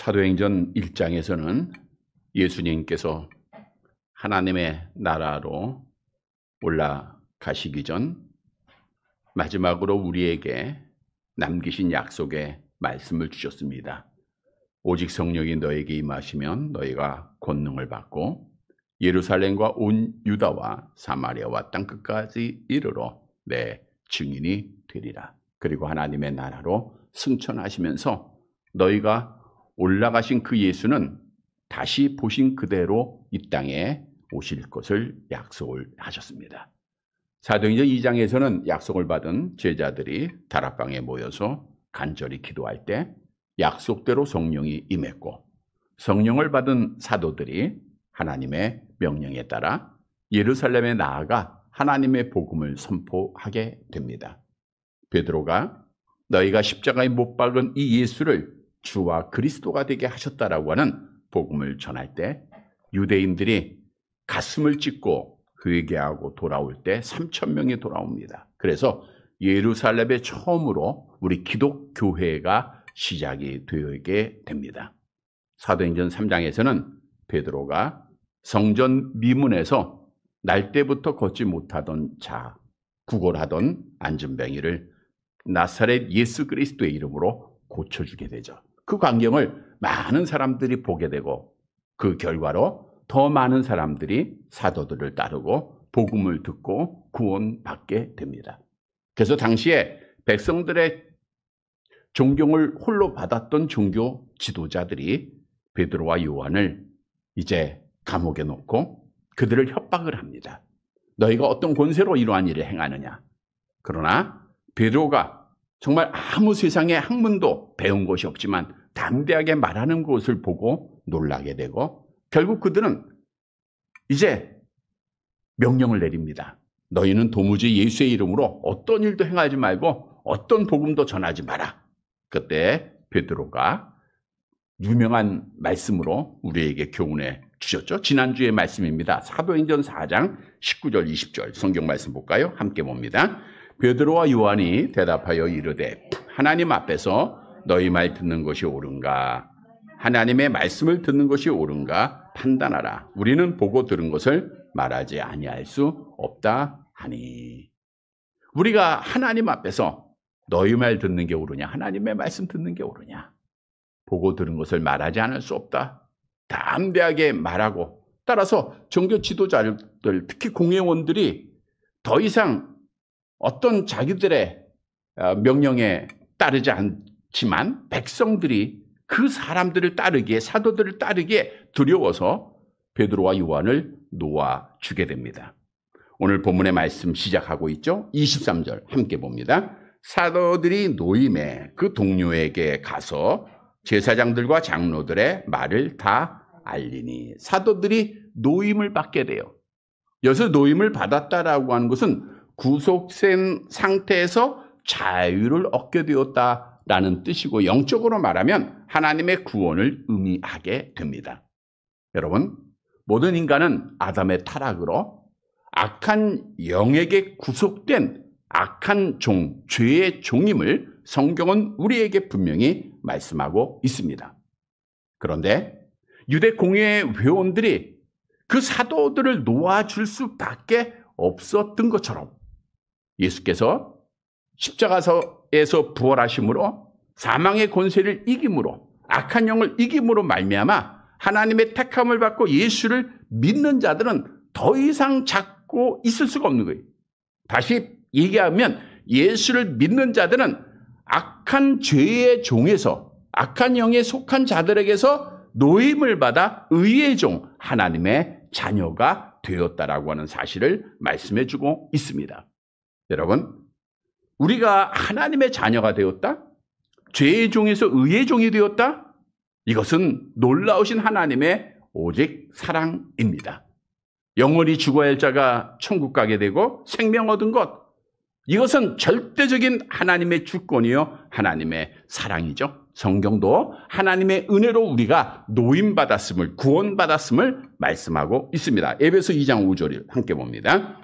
사도행전 1장에서는 예수님께서 하나님의 나라로 올라가시기 전 마지막으로 우리에게 남기신 약속의 말씀을 주셨습니다. 오직 성령이 너에게 임하시면 너희가 권능을 받고 예루살렘과 온 유다와 사마리아와 땅끝까지 이르러 내 증인이 되리라. 그리고 하나님의 나라로 승천하시면서 너희가 올라가신 그 예수는 다시 보신 그대로 이 땅에 오실 것을 약속을 하셨습니다. 사도행전 2장에서는 약속을 받은 제자들이 다락방에 모여서 간절히 기도할 때 약속대로 성령이 임했고, 성령을 받은 사도들이 하나님의 명령에 따라 예루살렘에 나아가 하나님의 복음을 선포하게 됩니다. 베드로가 너희가 십자가에 못 박은 이 예수를 주와 그리스도가 되게 하셨다라고 하는 복음을 전할 때 유대인들이 가슴을 찢고 회개하고 돌아올 때 3,000명이 돌아옵니다. 그래서 예루살렘에 처음으로 우리 기독교회가 시작이 되게 됩니다. 사도행전 3장에서는 베드로가 성전 미문에서 날 때부터 걷지 못하던 자, 구걸하던 안진뱅이를 나사렛 예수 그리스도의 이름으로 고쳐주게 되죠. 그 광경을 많은 사람들이 보게 되고 그 결과로 더 많은 사람들이 사도들을 따르고 복음을 듣고 구원받게 됩니다. 그래서 당시에 백성들의 존경을 홀로 받았던 종교 지도자들이 베드로와 요한을 이제 감옥에 놓고 그들을 협박을 합니다. 너희가 어떤 권세로 이러한 일을 행하느냐. 그러나 베드로가 정말 아무 세상에 학문도 배운 것이 없지만 담대하게 말하는 것을 보고 놀라게 되고 결국 그들은 이제 명령을 내립니다. 너희는 도무지 예수의 이름으로 어떤 일도 행하지 말고 어떤 복음도 전하지 마라. 그때 베드로가 유명한 말씀으로 우리에게 교훈해 주셨죠. 지난주의 말씀입니다. 사도행전 4장 19절 20절 성경 말씀 볼까요? 함께 봅니다. 베드로와 요한이 대답하여 이르되 하나님 앞에서 너희 말 듣는 것이 옳은가? 하나님의 말씀을 듣는 것이 옳은가 판단하라. 우리는 보고 들은 것을 말하지 아니할 수 없다 하니. 우리가 하나님 앞에서 너희 말 듣는 게 옳으냐? 하나님의 말씀 듣는 게 옳으냐? 보고 들은 것을 말하지 않을 수 없다. 담대하게 말하고, 따라서 종교 지도자들, 특히 공회원들이 더 이상 어떤 자기들의 명령에 따르지 않지만 백성들이 그 사람들을 따르기에, 사도들을 따르기에 두려워서 베드로와 요한을 놓아주게 됩니다. 오늘 본문의 말씀 시작하고 있죠. 23절 함께 봅니다. 사도들이 노임에 그 동료에게 가서 제사장들과 장로들의 말을 다 알리니. 사도들이 노임을 받게 돼요. 여기서 노임을 받았다라고 하는 것은 구속된 상태에서 자유를 얻게 되었다라는 뜻이고, 영적으로 말하면 하나님의 구원을 의미하게 됩니다. 여러분, 모든 인간은 아담의 타락으로 악한 영에게 구속된 악한 종, 죄의 종임을 성경은 우리에게 분명히 말씀하고 있습니다. 그런데 유대 공회 회원들이 그 사도들을 놓아줄 수밖에 없었던 것처럼 예수께서 십자가에서 부활하심으로 사망의 권세를 이김으로 악한 영을 이김으로 말미암아 하나님의 택함을 받고 예수를 믿는 자들은 더 이상 잡고 있을 수가 없는 거예요. 다시 얘기하면 예수를 믿는 자들은 악한 죄의 종에서, 악한 영에 속한 자들에게서 노임을 받아 의의 종, 하나님의 자녀가 되었다라고 하는 사실을 말씀해 주고 있습니다. 여러분, 우리가 하나님의 자녀가 되었다? 죄의 종에서 의의 종이 되었다? 이것은 놀라우신 하나님의 오직 사랑입니다. 영원히 죽어야 할 자가 천국 가게 되고 생명 얻은 것, 이것은 절대적인 하나님의 주권이요 하나님의 사랑이죠. 성경도 하나님의 은혜로 우리가 노임받았음을, 구원받았음을 말씀하고 있습니다. 에베소 2장 5절을 함께 봅니다.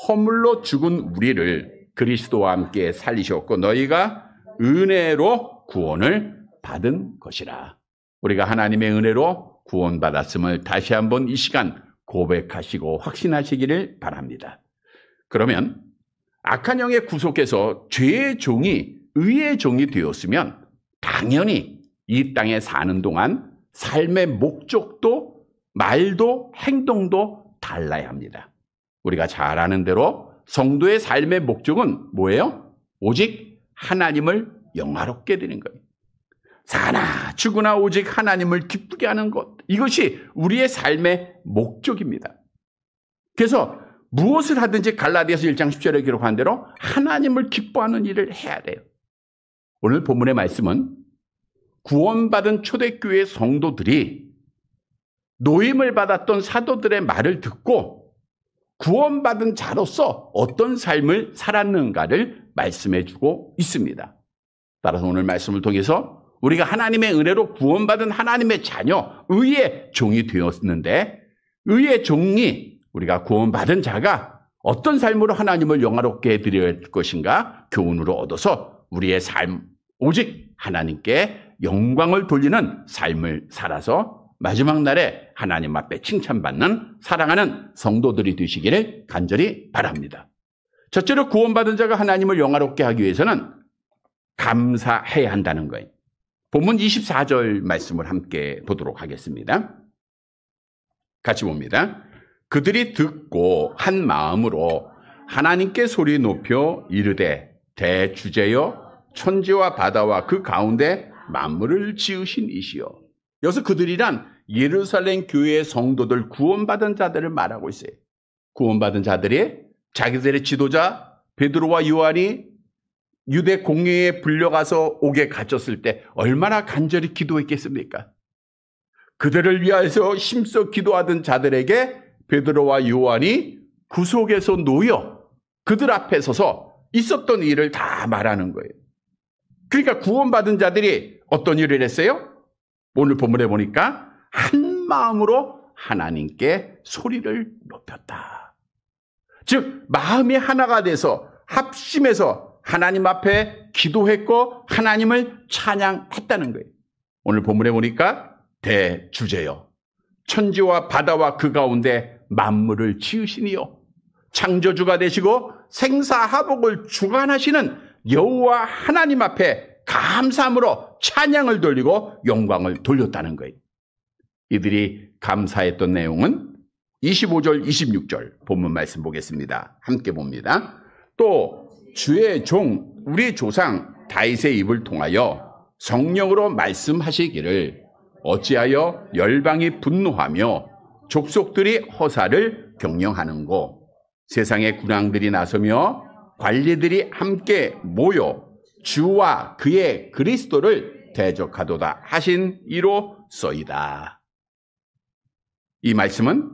허물로 죽은 우리를 그리스도와 함께 살리셨고 너희가 은혜로 구원을 받은 것이라. 우리가 하나님의 은혜로 구원받았음을 다시 한번 이 시간 고백하시고 확신하시기를 바랍니다. 그러면 악한 영의 구속에서 죄의 종이 의의 종이 되었으면 당연히 이 땅에 사는 동안 삶의 목적도 말도 행동도 달라야 합니다. 우리가 잘 아는 대로 성도의 삶의 목적은 뭐예요? 오직 하나님을 영화롭게 되는 거예요. 사나 죽으나 오직 하나님을 기쁘게 하는 것, 이것이 우리의 삶의 목적입니다. 그래서 무엇을 하든지 갈라디아서 1장 10절에 기록한 대로 하나님을 기뻐하는 일을 해야 돼요. 오늘 본문의 말씀은 구원받은 초대교회 성도들이 노임을 받았던 사도들의 말을 듣고 구원받은 자로서 어떤 삶을 살았는가를 말씀해 주고 있습니다. 따라서 오늘 말씀을 통해서 우리가 하나님의 은혜로 구원받은 하나님의 자녀, 의의 종이 되었는데, 의의 종이 우리가 구원받은 자가 어떤 삶으로 하나님을 영화롭게 해드려야 할 것인가 교훈으로 얻어서 우리의 삶, 오직 하나님께 영광을 돌리는 삶을 살아서 마지막 날에 하나님 앞에 칭찬받는 사랑하는 성도들이 되시기를 간절히 바랍니다. 첫째로 구원받은 자가 하나님을 영화롭게 하기 위해서는 감사해야 한다는 거예요. 본문 24절 말씀을 함께 보도록 하겠습니다. 같이 봅니다. 그들이 듣고 한 마음으로 하나님께 소리 높여 이르되 대주제여 천지와 바다와 그 가운데 만물을 지으신 이시여. 여기서 그들이란 예루살렘 교회의 성도들, 구원받은 자들을 말하고 있어요. 구원받은 자들이 자기들의 지도자 베드로와 요한이 유대 공회에 불려가서 옥에 갇혔을 때 얼마나 간절히 기도했겠습니까? 그들을 위하여서 힘써 기도하던 자들에게 베드로와 요한이 구속에서 놓여 그들 앞에 서서 있었던 일을 다 말하는 거예요. 그러니까 구원받은 자들이 어떤 일을 했어요? 오늘 본문에 보니까 한 마음으로 하나님께 소리를 높였다. 즉 마음이 하나가 돼서 합심해서 하나님 앞에 기도했고 하나님을 찬양했다는 거예요. 오늘 본문에 보니까 대주제여 천지와 바다와 그 가운데 만물을 지으시니요 창조주가 되시고 생사하복을 주관하시는 여호와 하나님 앞에 감사함으로 찬양을 돌리고 영광을 돌렸다는 거예요. 이들이 감사했던 내용은 25절 26절 본문 말씀 보겠습니다. 함께 봅니다. 또 주의 종 우리 조상 다윗의 입을 통하여 성령으로 말씀하시기를 어찌하여 열방이 분노하며 족속들이 허사를 경영하는고 세상의 군왕들이 나서며 관리들이 함께 모여 주와 그의 그리스도를 대적하도다 하신 이로써이다. 이 말씀은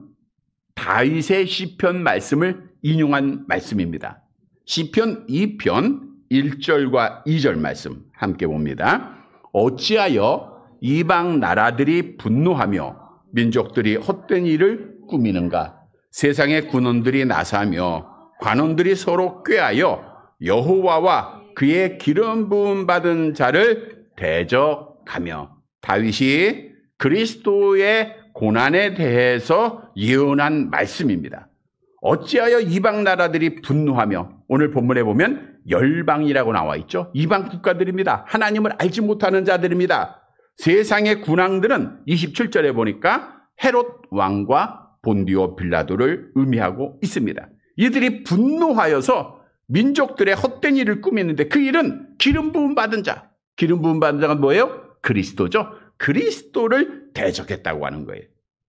다윗의 시편 말씀을 인용한 말씀입니다. 시편 2편 1절과 2절 말씀 함께 봅니다. 어찌하여 이방 나라들이 분노하며 민족들이 헛된 일을 꾸미는가? 세상의 군원들이 나서며 관원들이 서로 꾀하여 여호와와 그의 기름 부음 받은 자를 대적하며. 다윗이 그리스도의 고난에 대해서 예언한 말씀입니다. 어찌하여 이방 나라들이 분노하며, 오늘 본문에 보면 열방이라고 나와 있죠. 이방 국가들입니다. 하나님을 알지 못하는 자들입니다. 세상의 군왕들은 27절에 보니까 헤롯 왕과 본디오 빌라도를 의미하고 있습니다. 이들이 분노하여서 민족들의 헛된 일을 꾸몄는데 그 일은 기름 부음 받은 자. 기름 부음 받은 자가 뭐예요? 그리스도죠. 그리스도를 대적했다고 하는 거예요.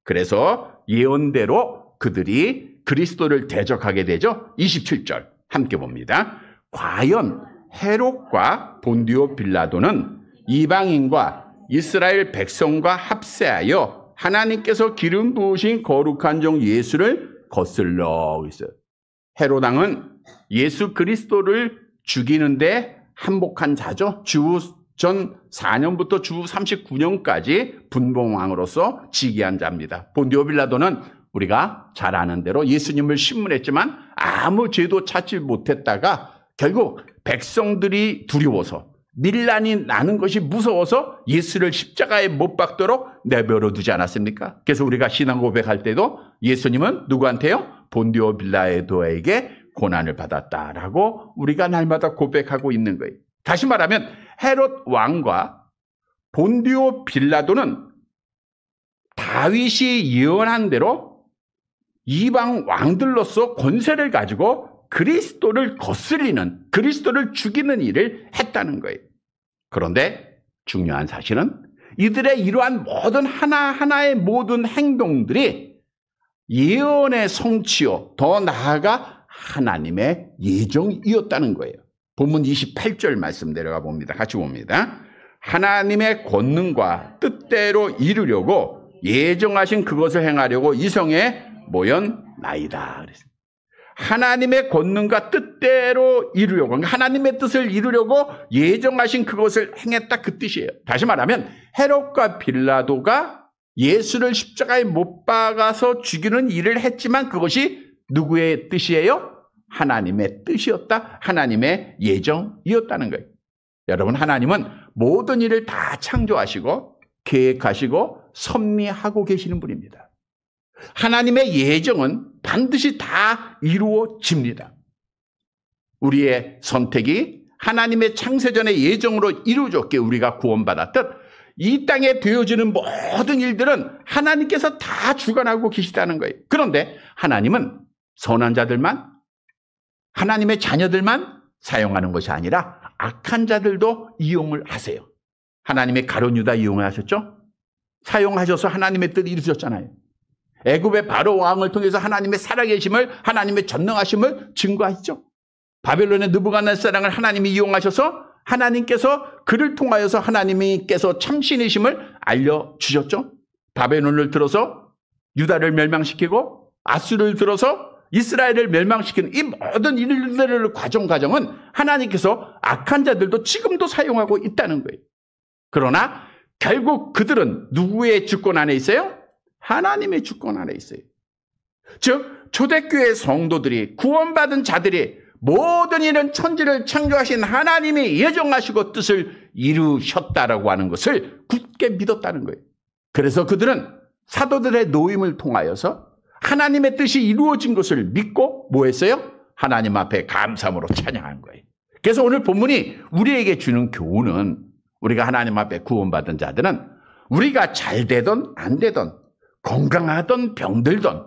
그래서 예언대로 그들이 그리스도를 대적하게 되죠. 27절 함께 봅니다. 과연 헤롯과 본디오 빌라도는 이방인과 이스라엘 백성과 합세하여 하나님께서 기름 부으신 거룩한 종 예수를 거슬러 있어요. 헤롯 왕은 예수 그리스도를 죽이는데 한복한 자죠. 전 4년부터 주 39년까지 분봉왕으로서 즉위한 자입니다. 본디오 빌라도는 우리가 잘 아는 대로 예수님을 신문했지만 아무 죄도 찾지 못했다가 결국 백성들이 두려워서 밀란이 나는 것이 무서워서 예수를 십자가에 못 박도록 내버려 두지 않았습니까? 그래서 우리가 신앙 고백할 때도 예수님은 누구한테요? 본디오 빌라도에게 고난을 받았다라고 우리가 날마다 고백하고 있는 거예요. 다시 말하면 헤롯 왕과 본디오 빌라도는 다윗이 예언한 대로 이방 왕들로서 권세를 가지고 그리스도를 거스리는, 그리스도를 죽이는 일을 했다는 거예요. 그런데 중요한 사실은 이들의 이러한 모든 하나하나의 모든 행동들이 예언의 성취요, 더 나아가 하나님의 예정이었다는 거예요. 본문 28절 말씀 내려가 봅니다. 같이 봅니다. 하나님의 권능과 뜻대로 이루려고 예정하신 그것을 행하려고 이성에 모였나이다. 하나님의 권능과 뜻대로 이루려고, 그러니까 하나님의 뜻을 이루려고 예정하신 그것을 행했다, 그 뜻이에요. 다시 말하면 헤롯과 빌라도가 예수를 십자가에 못 박아서 죽이는 일을 했지만 그것이 누구의 뜻이에요? 하나님의 뜻이었다, 하나님의 예정이었다는 거예요. 여러분, 하나님은 모든 일을 다 창조하시고 계획하시고 섭리하고 계시는 분입니다. 하나님의 예정은 반드시 다 이루어집니다. 우리의 선택이 하나님의 창세전의 예정으로 이루어졌기에 우리가 구원받았듯 이 땅에 되어지는 모든 일들은 하나님께서 다 주관하고 계시다는 거예요. 그런데 하나님은 선한 자들만, 하나님의 자녀들만 사용하는 것이 아니라 악한 자들도 이용을 하세요. 하나님의 가룟 유다 이용하셨죠? 사용하셔서 하나님의 뜻을 이루셨잖아요. 애굽의 바로 왕을 통해서 하나님의 살아계심을, 하나님의 전능하심을 증거하시죠. 바벨론의 느부갓네살을 하나님이 이용하셔서 하나님께서 그를 통하여서 하나님께서 참신이심을 알려주셨죠. 바벨론을 들어서 유다를 멸망시키고 아수를 들어서 이스라엘을 멸망시키는 이 모든 일들의 과정은 하나님께서 악한 자들도 지금도 사용하고 있다는 거예요. 그러나 결국 그들은 누구의 주권 안에 있어요? 하나님의 주권 안에 있어요. 즉 초대교회 성도들이, 구원받은 자들이 모든 일은 천지를 창조하신 하나님이 예정하시고 뜻을 이루셨다라고 하는 것을 굳게 믿었다는 거예요. 그래서 그들은 사도들의 노임을 통하여서 하나님의 뜻이 이루어진 것을 믿고 뭐 했어요? 하나님 앞에 감사함으로 찬양한 거예요. 그래서 오늘 본문이 우리에게 주는 교훈은, 우리가 하나님 앞에 구원받은 자들은 우리가 잘 되든 안 되든, 건강하든 병들든,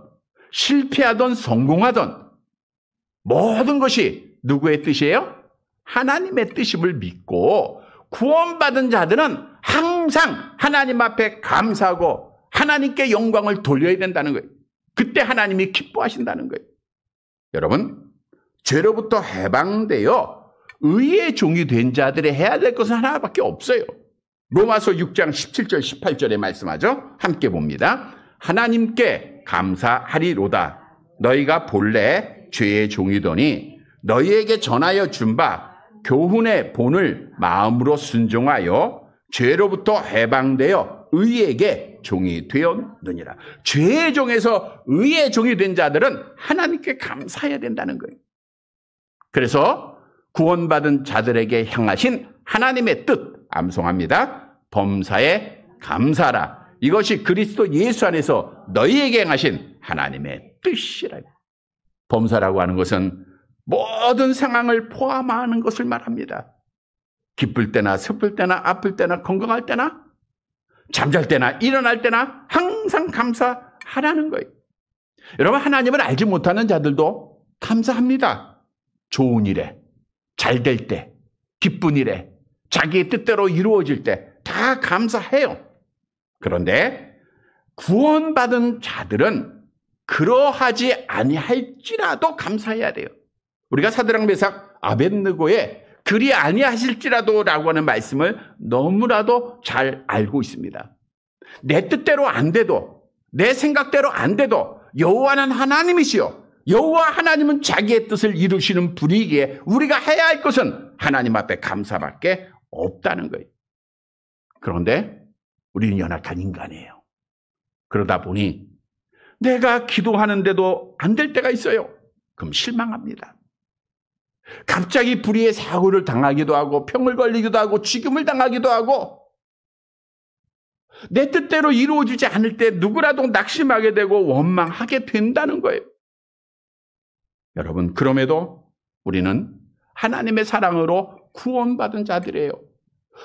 실패하든 성공하든 모든 것이 누구의 뜻이에요? 하나님의 뜻임을 믿고 구원받은 자들은 항상 하나님 앞에 감사하고 하나님께 영광을 돌려야 된다는 거예요. 그때 하나님이 기뻐하신다는 거예요. 여러분, 죄로부터 해방되어 의의 종이 된 자들이 해야 될 것은 하나밖에 없어요. 로마서 6장 17절 18절에 말씀하죠. 함께 봅니다. 하나님께 감사하리로다. 너희가 본래 죄의 종이더니 너희에게 전하여 준 바 교훈의 본을 마음으로 순종하여 죄로부터 해방되어 의에게 종이 되었느니라. 죄의 종에서 의의 종이 된 자들은 하나님께 감사해야 된다는 거예요. 그래서 구원받은 자들에게 향하신 하나님의 뜻 암송합니다. 범사에 감사하라. 이것이 그리스도 예수 안에서 너희에게 행하신 하나님의 뜻이라. 범사라고 하는 것은 모든 상황을 포함하는 것을 말합니다. 기쁠 때나 슬플 때나 아플 때나 건강할 때나 잠잘 때나 일어날 때나 항상 감사하라는 거예요. 여러분, 하나님을 알지 못하는 자들도 감사합니다. 좋은 일에, 잘 될 때, 기쁜 일에, 자기의 뜻대로 이루어질 때 다 감사해요. 그런데 구원받은 자들은 그러하지 아니할지라도 감사해야 돼요. 우리가 사드락 메삭 아벳느고의 그리 아니하실지라도라고 하는 말씀을 너무나도 잘 알고 있습니다. 내 뜻대로 안 돼도, 내 생각대로 안 돼도 여호와는 하나님이시요, 여호와 하나님은 자기의 뜻을 이루시는 분이기에 우리가 해야 할 것은 하나님 앞에 감사밖에 없다는 거예요. 그런데 우리는 연약한 인간이에요. 그러다 보니 내가 기도하는데도 안 될 때가 있어요. 그럼 실망합니다. 갑자기 불의의 사고를 당하기도 하고 병을 걸리기도 하고 죽임을 당하기도 하고 내 뜻대로 이루어지지 않을 때 누구라도 낙심하게 되고 원망하게 된다는 거예요. 여러분, 그럼에도 우리는 하나님의 사랑으로 구원받은 자들이에요.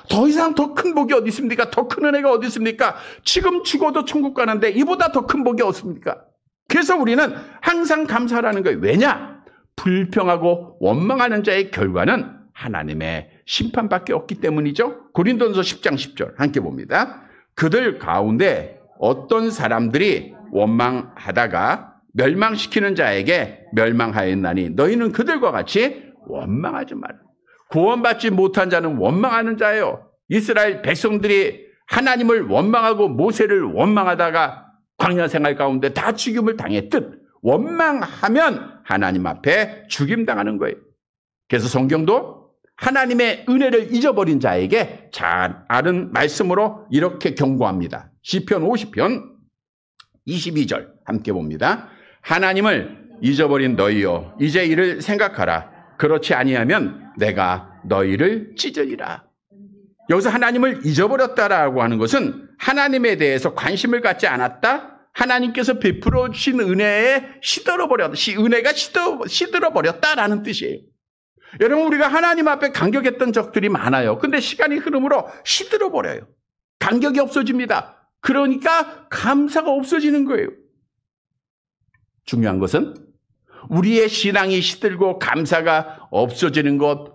더 이상 더 큰 복이 어디 있습니까? 더 큰 은혜가 어디 있습니까? 지금 죽어도 천국 가는데 이보다 더 큰 복이 없습니까? 그래서 우리는 항상 감사하라는 거예요. 왜냐? 불평하고 원망하는 자의 결과는 하나님의 심판밖에 없기 때문이죠. 고린도전서 10장 10절 함께 봅니다. 그들 가운데 어떤 사람들이 원망하다가 멸망시키는 자에게 멸망하였나니 너희는 그들과 같이 원망하지 마라. 구원받지 못한 자는 원망하는 자예요. 이스라엘 백성들이 하나님을 원망하고 모세를 원망하다가 광야 생활 가운데 다 죽임을 당했듯 원망하면 하나님 앞에 죽임당하는 거예요. 그래서 성경도 하나님의 은혜를 잊어버린 자에게 잘 아는 말씀으로 이렇게 경고합니다. 시편 50편 22절 함께 봅니다. 하나님을 잊어버린 너희여 이제 이를 생각하라. 그렇지 아니하면 내가 너희를 찢으리라. 여기서 하나님을 잊어버렸다라고 하는 것은 하나님에 대해서 관심을 갖지 않았다. 하나님께서 베풀어 주신 은혜에 은혜가 시들어버렸다라는 뜻이에요. 여러분, 우리가 하나님 앞에 감격했던 적들이 많아요. 근데 시간이 흐름으로 시들어버려요. 감격이 없어집니다. 그러니까 감사가 없어지는 거예요. 중요한 것은 우리의 신앙이 시들고 감사가 없어지는 것,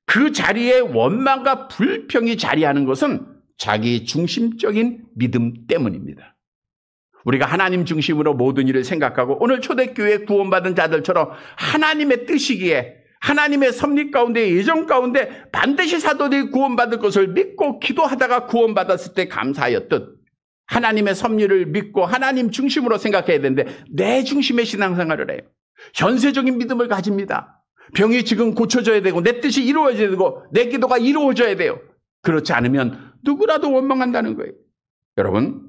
그 자리에 원망과 불평이 자리하는 것은 자기 중심적인 믿음 때문입니다. 우리가 하나님 중심으로 모든 일을 생각하고 오늘 초대교회 구원받은 자들처럼 하나님의 뜻이기에 하나님의 섭리 가운데 예정 가운데 반드시 사도들이 구원받을 것을 믿고 기도하다가 구원받았을 때 감사하였듯 하나님의 섭리를 믿고 하나님 중심으로 생각해야 되는데 내 중심의 신앙생활을 해요. 현세적인 믿음을 가집니다. 병이 지금 고쳐져야 되고 내 뜻이 이루어져야 되고 내 기도가 이루어져야 돼요. 그렇지 않으면 누구라도 원망한다는 거예요. 여러분,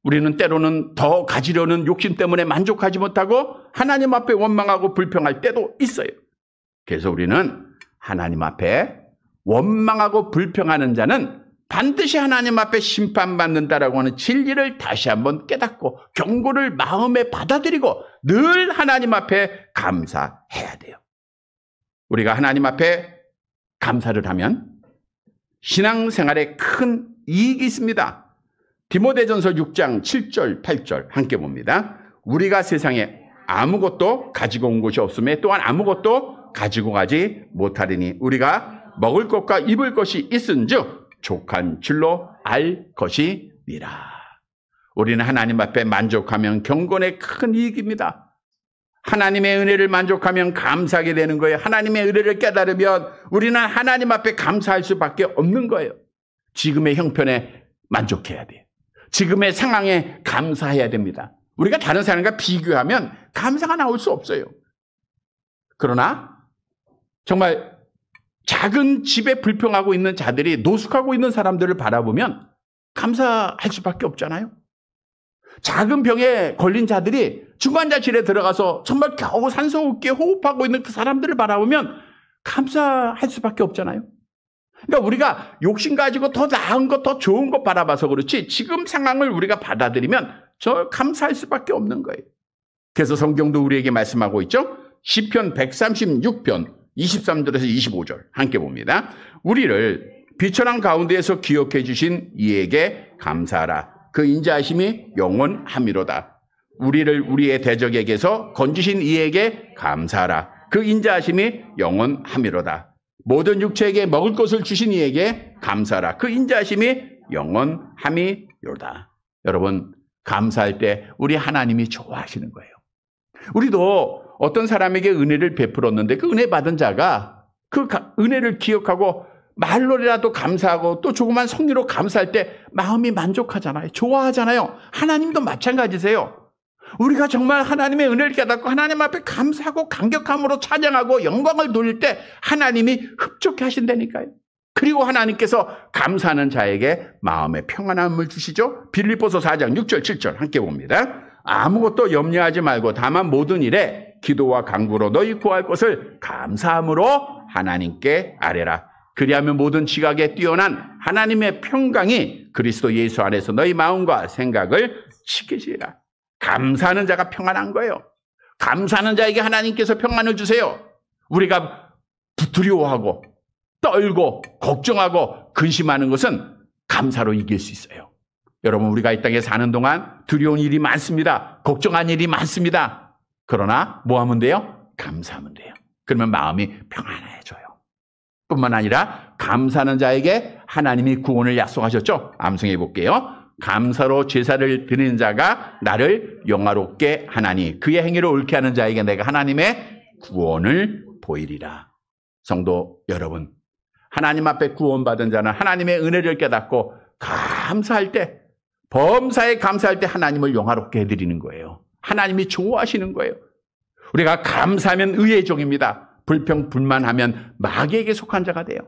우리는 때로는 더 가지려는 욕심 때문에 만족하지 못하고 하나님 앞에 원망하고 불평할 때도 있어요. 그래서 우리는 하나님 앞에 원망하고 불평하는 자는 반드시 하나님 앞에 심판받는다라고 하는 진리를 다시 한번 깨닫고 경고를 마음에 받아들이고 늘 하나님 앞에 감사해야 돼요. 우리가 하나님 앞에 감사를 하면 신앙생활에 큰 이익이 있습니다. 디모데전서 6장 7절 8절 함께 봅니다. 우리가 세상에 아무것도 가지고 온 것이 없으며 또한 아무것도 가지고 가지 못하리니 우리가 먹을 것과 입을 것이 있은즉 족한 줄로 알 것이니라. 우리는 하나님 앞에 만족하면 경건의 큰 이익입니다. 하나님의 은혜를 만족하면 감사하게 되는 거예요. 하나님의 은혜를 깨달으면 우리는 하나님 앞에 감사할 수밖에 없는 거예요. 지금의 형편에 만족해야 돼요. 지금의 상황에 감사해야 됩니다. 우리가 다른 사람과 비교하면 감사가 나올 수 없어요. 그러나 정말 작은 집에 불평하고 있는 자들이 노숙하고 있는 사람들을 바라보면 감사할 수밖에 없잖아요. 작은 병에 걸린 자들이 중환자실에 들어가서 정말 겨우 산소호흡기에 호흡하고 있는 그 사람들을 바라보면 감사할 수밖에 없잖아요. 그러니까 우리가 욕심 가지고 더 나은 것, 더 좋은 것 바라봐서 그렇지 지금 상황을 우리가 받아들이면 저 감사할 수밖에 없는 거예요. 그래서 성경도 우리에게 말씀하고 있죠. 시편 136편 23절에서 25절 함께 봅니다. 우리를 비천한 가운데에서 기억해 주신 이에게 감사하라. 그 인자하심이 영원함이로다. 우리를 우리의 대적에게서 건지신 이에게 감사하라. 그 인자하심이 영원함이로다. 모든 육체에게 먹을 것을 주신 이에게 감사하라. 그 인자하심이 영원함이로다. 여러분, 감사할 때 우리 하나님이 좋아하시는 거예요. 우리도 어떤 사람에게 은혜를 베풀었는데 그 은혜 받은 자가 그 은혜를 기억하고 말로라도 감사하고 또 조그만 성리로 감사할 때 마음이 만족하잖아요. 좋아하잖아요. 하나님도 마찬가지세요. 우리가 정말 하나님의 은혜를 깨닫고 하나님 앞에 감사하고 감격함으로 찬양하고 영광을 돌릴 때 하나님이 흡족해 하신다니까요. 그리고 하나님께서 감사하는 자에게 마음의 평안함을 주시죠. 빌립보서 4장 6절 7절 함께 봅니다. 아무것도 염려하지 말고 다만 모든 일에 기도와 간구로 너희 구할 것을 감사함으로 하나님께 아뢰라. 그리하면 모든 지각에 뛰어난 하나님의 평강이 그리스도 예수 안에서 너희 마음과 생각을 지키시리라. 감사하는 자가 평안한 거예요. 감사하는 자에게 하나님께서 평안을 주세요. 우리가 두려워하고 떨고 걱정하고 근심하는 것은 감사로 이길 수 있어요. 여러분, 우리가 이 땅에 사는 동안 두려운 일이 많습니다. 걱정한 일이 많습니다. 그러나 뭐 하면 돼요? 감사하면 돼요. 그러면 마음이 평안해져요. 뿐만 아니라 감사하는 자에게 하나님이 구원을 약속하셨죠. 암송해 볼게요. 감사로 제사를 드리는 자가 나를 영화롭게 하나니 그의 행위를 옳게 하는 자에게 내가 하나님의 구원을 보이리라. 성도 여러분, 하나님 앞에 구원받은 자는 하나님의 은혜를 깨닫고 감사할 때, 범사에 감사할 때 하나님을 영화롭게 해드리는 거예요. 하나님이 좋아하시는 거예요. 우리가 감사하면 의의 종입니다. 불평, 불만하면 마귀에게 속한 자가 돼요.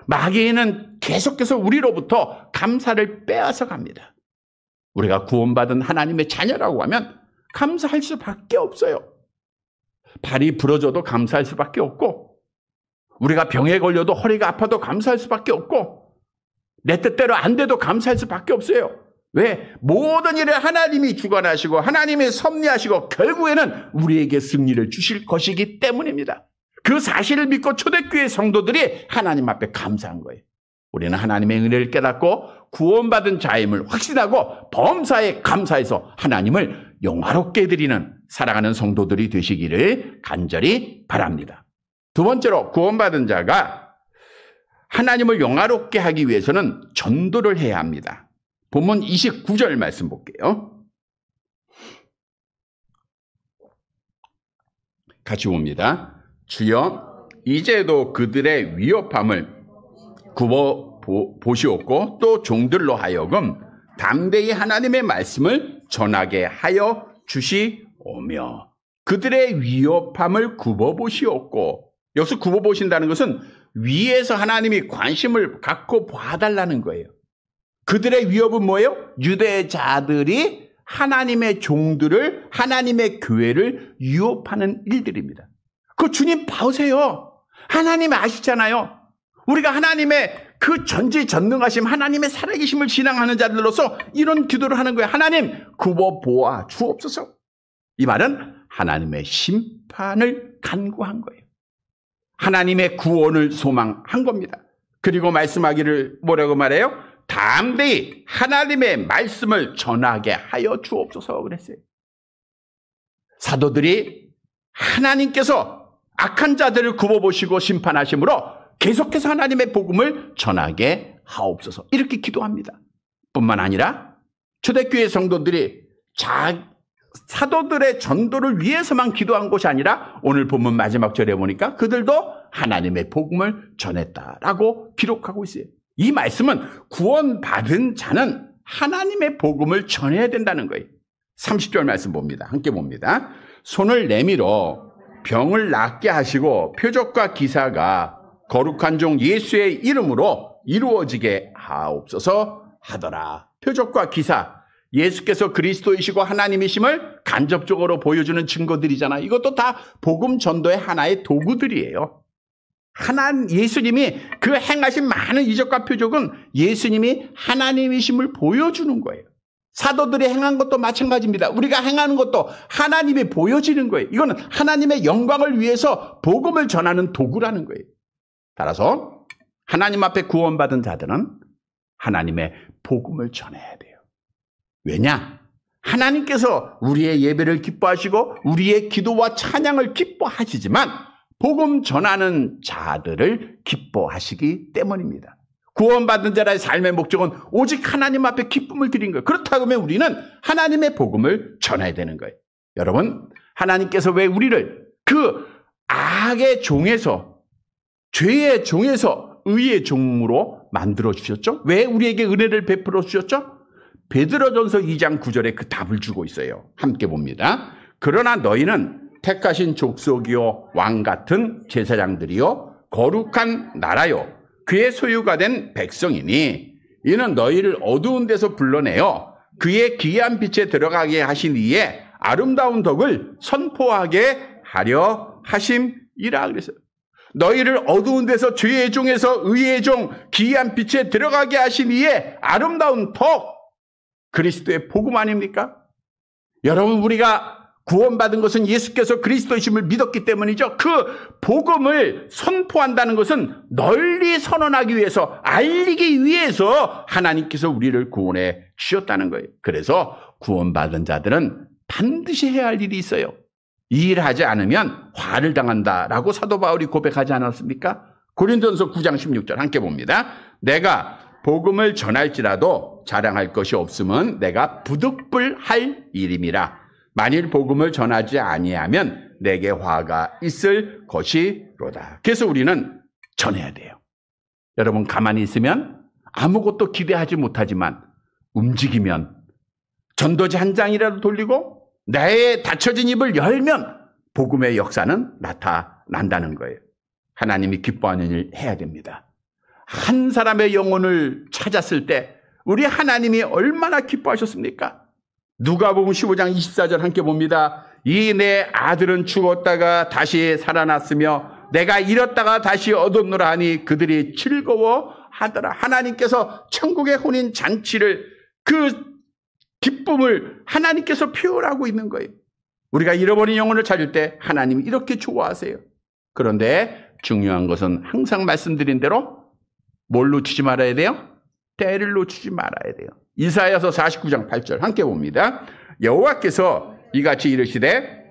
마귀는 계속해서 우리로부터 감사를 빼앗아 갑니다. 우리가 구원받은 하나님의 자녀라고 하면 감사할 수밖에 없어요. 발이 부러져도 감사할 수밖에 없고, 우리가 병에 걸려도 허리가 아파도 감사할 수밖에 없고, 내 뜻대로 안 돼도 감사할 수밖에 없어요. 왜? 모든 일을 하나님이 주관하시고 하나님이 섭리하시고 결국에는 우리에게 승리를 주실 것이기 때문입니다. 그 사실을 믿고 초대교회 성도들이 하나님 앞에 감사한 거예요. 우리는 하나님의 은혜를 깨닫고 구원받은 자임을 확신하고 범사에 감사해서 하나님을 영화롭게 드리는 사랑하는 성도들이 되시기를 간절히 바랍니다. 두 번째로, 구원받은 자가 하나님을 영화롭게 하기 위해서는 전도를 해야 합니다. 본문 29절 말씀 볼게요. 같이 봅니다. 주여, 이제도 그들의 위협함을 굽어 보시옵고 또 종들로 하여금 담대히 하나님의 말씀을 전하게 하여 주시오며. 그들의 위협함을 굽어 보시옵고, 여기서 굽어 보신다는 것은 위에서 하나님이 관심을 갖고 봐달라는 거예요. 그들의 위협은 뭐예요? 유대자들이 하나님의 종들을, 하나님의 교회를 위협하는 일들입니다. 그 주님 봐오세요. 하나님 아시잖아요. 우리가 하나님의 그 전지전능하심, 하나님의 살아계심을 신앙하는 자들로서 이런 기도를 하는 거예요. 하나님, 굽어 보아 주옵소서. 이 말은 하나님의 심판을 간구한 거예요. 하나님의 구원을 소망한 겁니다. 그리고 말씀하기를 뭐라고 말해요? 담대히 하나님의 말씀을 전하게 하여 주옵소서 그랬어요. 사도들이 하나님께서 악한 자들을 굽어보시고 심판하심으로 계속해서 하나님의 복음을 전하게 하옵소서 이렇게 기도합니다. 뿐만 아니라 초대교회 성도들이 사도들의 전도를 위해서만 기도한 것이 아니라 오늘 본문 마지막 절에 보니까 그들도 하나님의 복음을 전했다라고 기록하고 있어요. 이 말씀은 구원받은 자는 하나님의 복음을 전해야 된다는 거예요. 30절 말씀 봅니다. 함께 봅니다. 손을 내밀어 병을 낫게 하시고 표적과 기사가 거룩한 종 예수의 이름으로 이루어지게 하옵소서 하더라. 표적과 기사, 예수께서 그리스도이시고 하나님이심을 간접적으로 보여주는 증거들이잖아요. 이것도 다 복음 전도의 하나의 도구들이에요. 예수님이 그 행하신 많은 이적과 표적은 예수님이 하나님이심을 보여주는 거예요. 사도들이 행한 것도 마찬가지입니다. 우리가 행하는 것도 하나님이 보여지는 거예요. 이거는 하나님의 영광을 위해서 복음을 전하는 도구라는 거예요. 따라서 하나님 앞에 구원받은 자들은 하나님의 복음을 전해야 돼요. 왜냐? 하나님께서 우리의 예배를 기뻐하시고 우리의 기도와 찬양을 기뻐하시지만 복음 전하는 자들을 기뻐하시기 때문입니다. 구원받은 자의 삶의 목적은 오직 하나님 앞에 기쁨을 드린 거예요. 그렇다고 하면 우리는 하나님의 복음을 전해야 되는 거예요. 여러분, 하나님께서 왜 우리를 그 악의 종에서, 죄의 종에서 의의 종으로 만들어 주셨죠? 왜 우리에게 은혜를 베풀어 주셨죠? 베드로전서 2장 9절에 그 답을 주고 있어요. 함께 봅니다. 그러나 너희는 택하신 족속이요 왕 같은 제사장들이요 거룩한 나라요 그의 소유가 된 백성이니 이는 너희를 어두운 데서 불러내어 그의 기이한 빛에 들어가게 하신 이에 아름다운 덕을 선포하게 하려 하심이라 그랬어요. 너희를 어두운 데서 죄의 종에서 의의 종 기이한 빛에 들어가게 하신 이의 아름다운 덕, 그리스도의 복음 아닙니까? 여러분, 우리가 구원받은 것은 예수께서 그리스도이심을 믿었기 때문이죠. 그 복음을 선포한다는 것은 널리 선언하기 위해서, 알리기 위해서 하나님께서 우리를 구원해 주셨다는 거예요. 그래서 구원받은 자들은 반드시 해야 할 일이 있어요. 이 일을 하지 않으면 화를 당한다라고 사도 바울이 고백하지 않았습니까? 고린도전서 9장 16절 함께 봅니다. 내가 복음을 전할지라도 자랑할 것이 없으면 내가 부득불할 일임이라. 만일 복음을 전하지 아니하면 내게 화가 있을 것이로다. 그래서 우리는 전해야 돼요. 여러분, 가만히 있으면 아무것도 기대하지 못하지만 움직이면, 전도지 한 장이라도 돌리고 나의 닫혀진 입을 열면 복음의 역사는 나타난다는 거예요. 하나님이 기뻐하는 일 해야 됩니다. 한 사람의 영혼을 찾았을 때 우리 하나님이 얼마나 기뻐하셨습니까? 누가복음 15장 24절 함께 봅니다. 이 내 아들은 죽었다가 다시 살아났으며 내가 잃었다가 다시 얻었노라 하니 그들이 즐거워하더라. 하나님께서 천국의 혼인 잔치를, 그 기쁨을 하나님께서 표현하고 있는 거예요. 우리가 잃어버린 영혼을 찾을 때 하나님이 이렇게 좋아하세요. 그런데 중요한 것은 항상 말씀드린 대로 뭘 놓치지 말아야 돼요? 때를 놓치지 말아야 돼요. 이사야서 49장 8절 함께 봅니다. 여호와께서 이같이 이르시되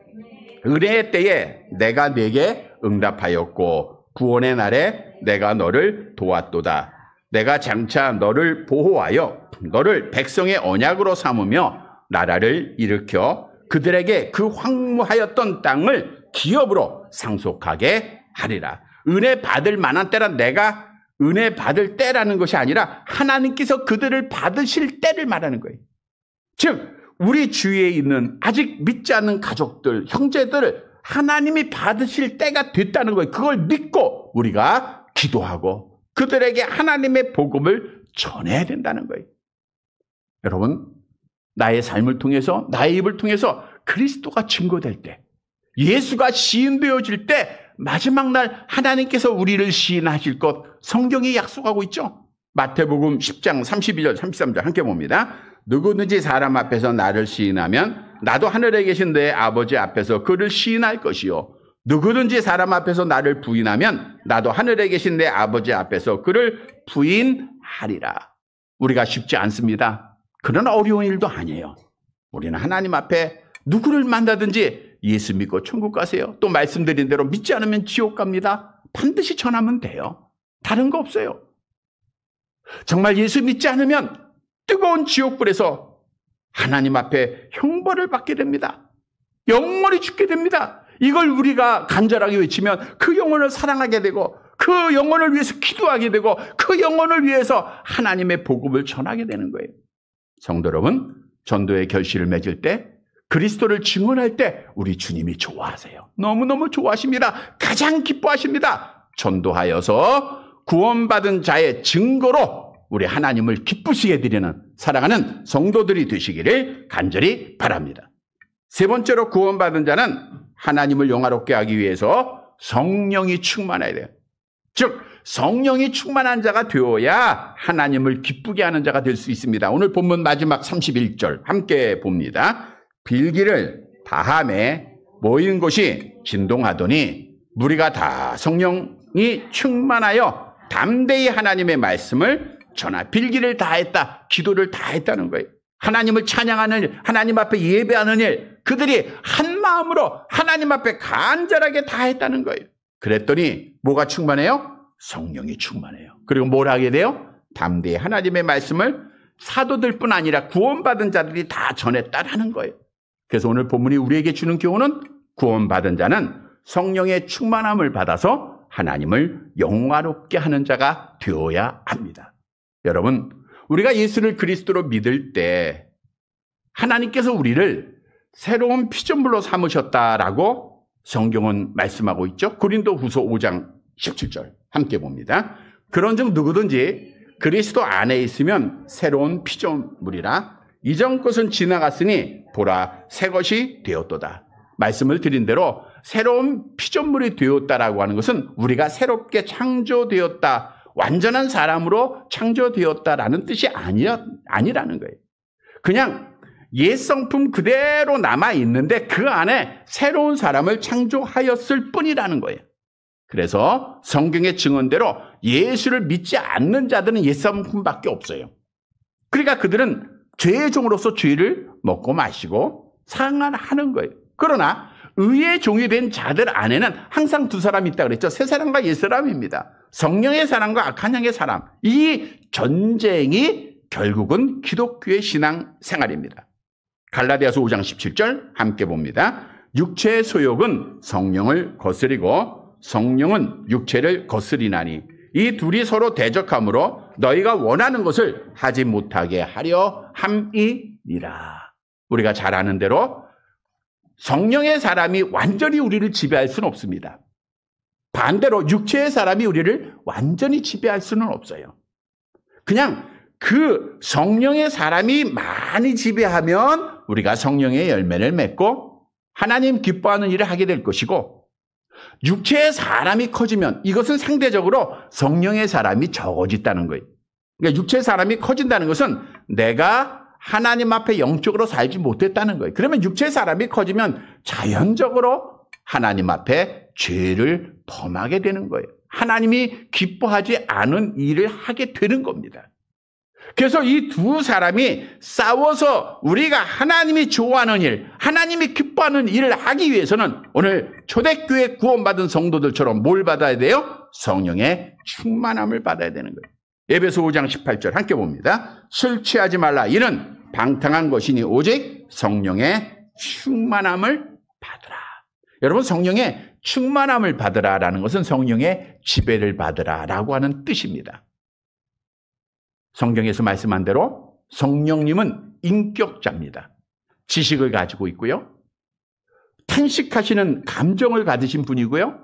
은혜의 때에 내가 네게 응답하였고 구원의 날에 내가 너를 도왔도다. 내가 장차 너를 보호하여 너를 백성의 언약으로 삼으며 나라를 일으켜 그들에게 그 황무하였던 땅을 기업으로 상속하게 하리라. 은혜 받을 만한 때란 내가 은혜 받을 때라는 것이 아니라 하나님께서 그들을 받으실 때를 말하는 거예요. 즉 우리 주위에 있는 아직 믿지 않는 가족들, 형제들을 하나님이 받으실 때가 됐다는 거예요. 그걸 믿고 우리가 기도하고 그들에게 하나님의 복음을 전해야 된다는 거예요. 여러분, 나의 삶을 통해서, 나의 입을 통해서 그리스도가 증거될 때, 예수가 시인되어질 때 마지막 날 하나님께서 우리를 시인하실 것 성경이 약속하고 있죠. 마태복음 10장 32절 33절 함께 봅니다. 누구든지 사람 앞에서 나를 시인하면 나도 하늘에 계신 내 아버지 앞에서 그를 시인할 것이요. 누구든지 사람 앞에서 나를 부인하면 나도 하늘에 계신 내 아버지 앞에서 그를 부인하리라. 우리가 쉽지 않습니다. 그런 어려운 일도 아니에요. 우리는 하나님 앞에 누구를 만나든지 예수 믿고 천국 가세요. 또 말씀드린 대로 믿지 않으면 지옥 갑니다. 반드시 전하면 돼요. 다른 거 없어요. 정말 예수 믿지 않으면 뜨거운 지옥불에서 하나님 앞에 형벌을 받게 됩니다. 영원히 죽게 됩니다. 이걸 우리가 간절하게 외치면 그 영혼을 사랑하게 되고 그 영혼을 위해서 기도하게 되고 그 영혼을 위해서 하나님의 복음을 전하게 되는 거예요. 성도 여러분, 전도의 결실을 맺을 때, 그리스도를 증언할 때 우리 주님이 좋아하세요. 너무너무 좋아하십니다. 가장 기뻐하십니다. 전도하여서 구원받은 자의 증거로 우리 하나님을 기쁘시게 해드리는 사랑하는 성도들이 되시기를 간절히 바랍니다. 세 번째로 구원받은 자는 하나님을 영화롭게 하기 위해서 성령이 충만해야 돼요. 즉 성령이 충만한 자가 되어야 하나님을 기쁘게 하는 자가 될 수 있습니다. 오늘 본문 마지막 31절 함께 봅니다. 빌기를 다함에 모인 곳이 진동하더니 무리가 다 성령이 충만하여 담대히 하나님의 말씀을 전하. 빌기를 다했다. 기도를 다했다는 거예요. 하나님을 찬양하는 일, 하나님 앞에 예배하는 일, 그들이 한 마음으로 하나님 앞에 간절하게 다했다는 거예요. 그랬더니 뭐가 충만해요? 성령이 충만해요. 그리고 뭘 하게 돼요? 담대히 하나님의 말씀을 사도들뿐 아니라 구원받은 자들이 다 전했다라는 거예요. 그래서 오늘 본문이 우리에게 주는 교훈은 구원받은 자는 성령의 충만함을 받아서 하나님을 영화롭게 하는 자가 되어야 합니다. 여러분, 우리가 예수를 그리스도로 믿을 때 하나님께서 우리를 새로운 피조물로 삼으셨다라고 성경은 말씀하고 있죠. 고린도후서 5장 17절 함께 봅니다. 그런즉 누구든지 그리스도 안에 있으면 새로운 피조물이라 이전 것은 지나갔으니 보라 새 것이 되었도다. 말씀을 드린 대로 새로운 피조물이 되었다라고 하는 것은 우리가 새롭게 창조되었다, 완전한 사람으로 창조되었다라는 뜻이 아니라는 거예요. 그냥 옛 성품 그대로 남아있는데 그 안에 새로운 사람을 창조하였을 뿐이라는 거예요. 그래서 성경의 증언대로 예수를 믿지 않는 자들은 옛 성품밖에 없어요. 그러니까 그들은 죄의 종으로서 죄를 먹고 마시고 상한하는 거예요. 그러나 의의 종이 된 자들 안에는 항상 두 사람이 있다고 그랬죠. 새 사람과 옛 사람입니다. 성령의 사람과 악한 영의 사람. 이 전쟁이 결국은 기독교의 신앙 생활입니다. 갈라디아서 5장 17절 함께 봅니다. 육체의 소욕은 성령을 거스리고 성령은 육체를 거스리나니 이 둘이 서로 대적함으로 너희가 원하는 것을 하지 못하게 하려 함이니라. 우리가 잘 아는 대로 성령의 사람이 완전히 우리를 지배할 수는 없습니다. 반대로 육체의 사람이 우리를 완전히 지배할 수는 없어요. 그냥 그 성령의 사람이 많이 지배하면 우리가 성령의 열매를 맺고 하나님 기뻐하는 일을 하게 될 것이고, 육체의 사람이 커지면 이것은 상대적으로 성령의 사람이 적어진다는 거예요. 그러니까 육체의 사람이 커진다는 것은 내가 하나님 앞에 영적으로 살지 못했다는 거예요. 그러면 육체의 사람이 커지면 자연적으로 하나님 앞에 죄를 범하게 되는 거예요. 하나님이 기뻐하지 않은 일을 하게 되는 겁니다. 그래서 이 두 사람이 싸워서 우리가 하나님이 좋아하는 일, 하나님이 기뻐하는 일을 하기 위해서는 오늘 초대교회 구원받은 성도들처럼 뭘 받아야 돼요? 성령의 충만함을 받아야 되는 거예요. 에베소 5장 18절 함께 봅니다. 술 취하지 말라. 이는 방탕한 것이니 오직 성령의 충만함을 받으라. 여러분, 성령의 충만함을 받으라라는 것은 성령의 지배를 받으라라고 하는 뜻입니다. 성경에서 말씀한 대로 성령님은 인격자입니다. 지식을 가지고 있고요. 탄식하시는 감정을 가지신 분이고요.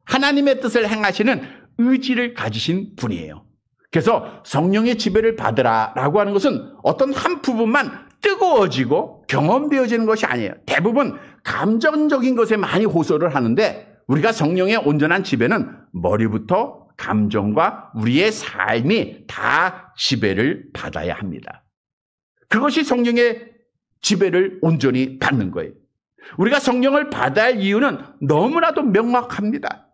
하나님의 뜻을 행하시는 의지를 가지신 분이에요. 그래서 성령의 지배를 받으라라고 하는 것은 어떤 한 부분만 뜨거워지고 경험되어지는 것이 아니에요. 대부분 감정적인 것에 많이 호소를 하는데 우리가 성령의 온전한 지배는 머리부터 감정과 우리의 삶이 다 지배를 받아야 합니다. 그것이 성령의 지배를 온전히 받는 거예요. 우리가 성령을 받아야 할 이유는 너무나도 명확합니다.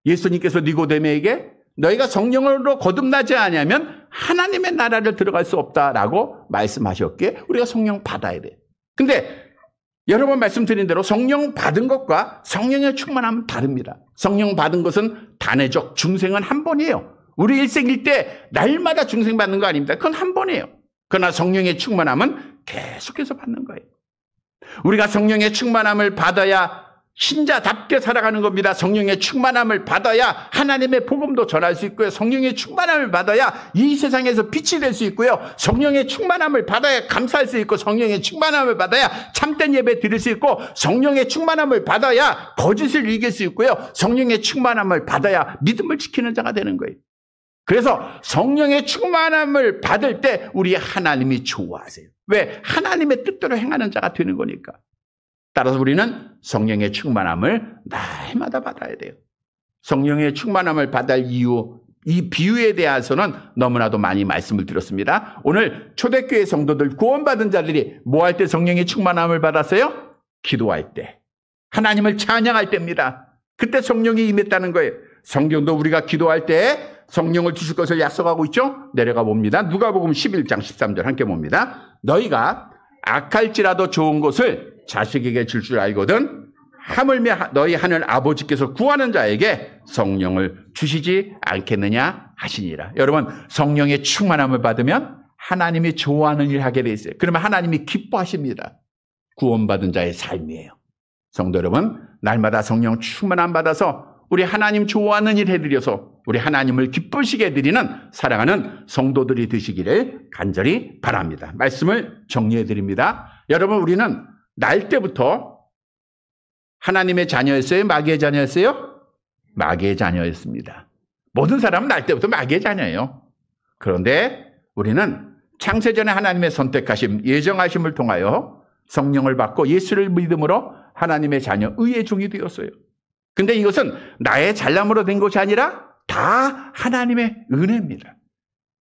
예수님께서 니고데모에게 너희가 성령으로 거듭나지 않으면 하나님의 나라를 들어갈 수 없다라고 말씀하셨기에 우리가 성령 받아야 돼요. 근데 여러 번 말씀드린 대로 성령 받은 것과 성령의 충만함은 다릅니다. 성령 받은 것은 단회적 중생은 한 번이에요. 우리 일생일 때 날마다 중생 받는 거 아닙니다. 그건 한 번이에요. 그러나 성령의 충만함은 계속해서 받는 거예요. 우리가 성령의 충만함을 받아야 신자답게 살아가는 겁니다. 성령의 충만함을 받아야 하나님의 복음도 전할 수 있고요. 성령의 충만함을 받아야 이 세상에서 빛이 될 수 있고요. 성령의 충만함을 받아야 감사할 수 있고, 성령의 충만함을 받아야 참된 예배 드릴 수 있고, 성령의 충만함을 받아야 거짓을 이길 수 있고요. 성령의 충만함을 받아야 믿음을 지키는 자가 되는 거예요. 그래서 성령의 충만함을 받을 때 우리 하나님이 좋아하세요. 왜? 하나님의 뜻대로 행하는 자가 되는 거니까. 따라서 우리는 성령의 충만함을 날마다 받아야 돼요. 성령의 충만함을 받을 이유, 이 비유에 대해서는 너무나도 많이 말씀을 드렸습니다. 오늘 초대교회 성도들, 구원받은 자들이 뭐 할 때 성령의 충만함을 받았어요? 기도할 때, 하나님을 찬양할 때입니다. 그때 성령이 임했다는 거예요. 성경도 우리가 기도할 때 성령을 주실 것을 약속하고 있죠? 내려가 봅니다. 누가복음 11장 13절 함께 봅니다. 너희가 악할지라도 좋은 것을 자식에게 줄 줄 알거든 하물며 너희 하늘 아버지께서 구하는 자에게 성령을 주시지 않겠느냐 하시니라. 여러분, 성령의 충만함을 받으면 하나님이 좋아하는 일을 하게 돼 있어요. 그러면 하나님이 기뻐하십니다. 구원받은 자의 삶이에요. 성도 여러분, 날마다 성령 충만함 받아서 우리 하나님 좋아하는 일 해드려서 우리 하나님을 기쁘시게 해드리는 사랑하는 성도들이 되시기를 간절히 바랍니다. 말씀을 정리해 드립니다. 여러분, 우리는 날 때부터 하나님의 자녀였어요? 마귀의 자녀였어요? 마귀의 자녀였습니다. 모든 사람은 날 때부터 마귀의 자녀예요. 그런데 우리는 창세전에 하나님의 선택하심, 예정하심을 통하여 성령을 받고 예수를 믿음으로 하나님의 자녀, 의의 종이 되었어요. 근데 이것은 나의 잘남으로 된 것이 아니라 다 하나님의 은혜입니다.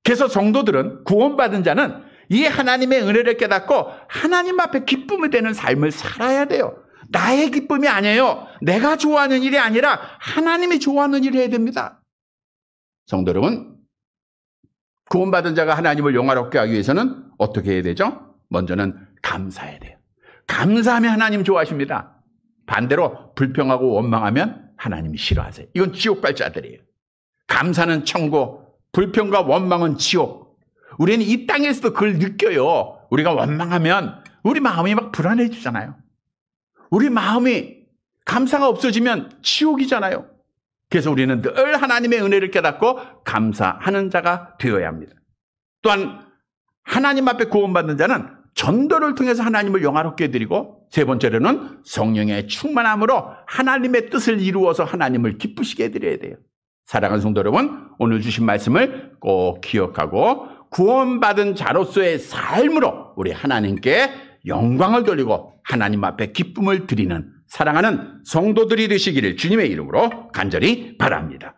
그래서 성도들은, 구원받은 자는 이 하나님의 은혜를 깨닫고 하나님 앞에 기쁨이 되는 삶을 살아야 돼요. 나의 기쁨이 아니에요. 내가 좋아하는 일이 아니라 하나님이 좋아하는 일을 해야 됩니다. 성도 여러분, 구원받은 자가 하나님을 영화롭게 하기 위해서는 어떻게 해야 되죠? 먼저는 감사해야 돼요. 감사하면 하나님 좋아하십니다. 반대로 불평하고 원망하면 하나님이 싫어하세요. 이건 지옥 갈 자들이에요. 감사는 천국, 불평과 원망은 지옥. 우리는 이 땅에서도 그걸 느껴요. 우리가 원망하면 우리 마음이 막 불안해지잖아요. 우리 마음이 감사가 없어지면 지옥이잖아요. 그래서 우리는 늘 하나님의 은혜를 깨닫고 감사하는 자가 되어야 합니다. 또한 하나님 앞에 구원받는 자는 전도를 통해서 하나님을 영화롭게 해드리고, 세 번째로는 성령의 충만함으로 하나님의 뜻을 이루어서 하나님을 기쁘시게 해드려야 돼요. 사랑하는 성도 여러분, 오늘 주신 말씀을 꼭 기억하고 구원받은 자로서의 삶으로 우리 하나님께 영광을 돌리고 하나님 앞에 기쁨을 드리는 사랑하는 성도들이 되시기를 주님의 이름으로 간절히 바랍니다.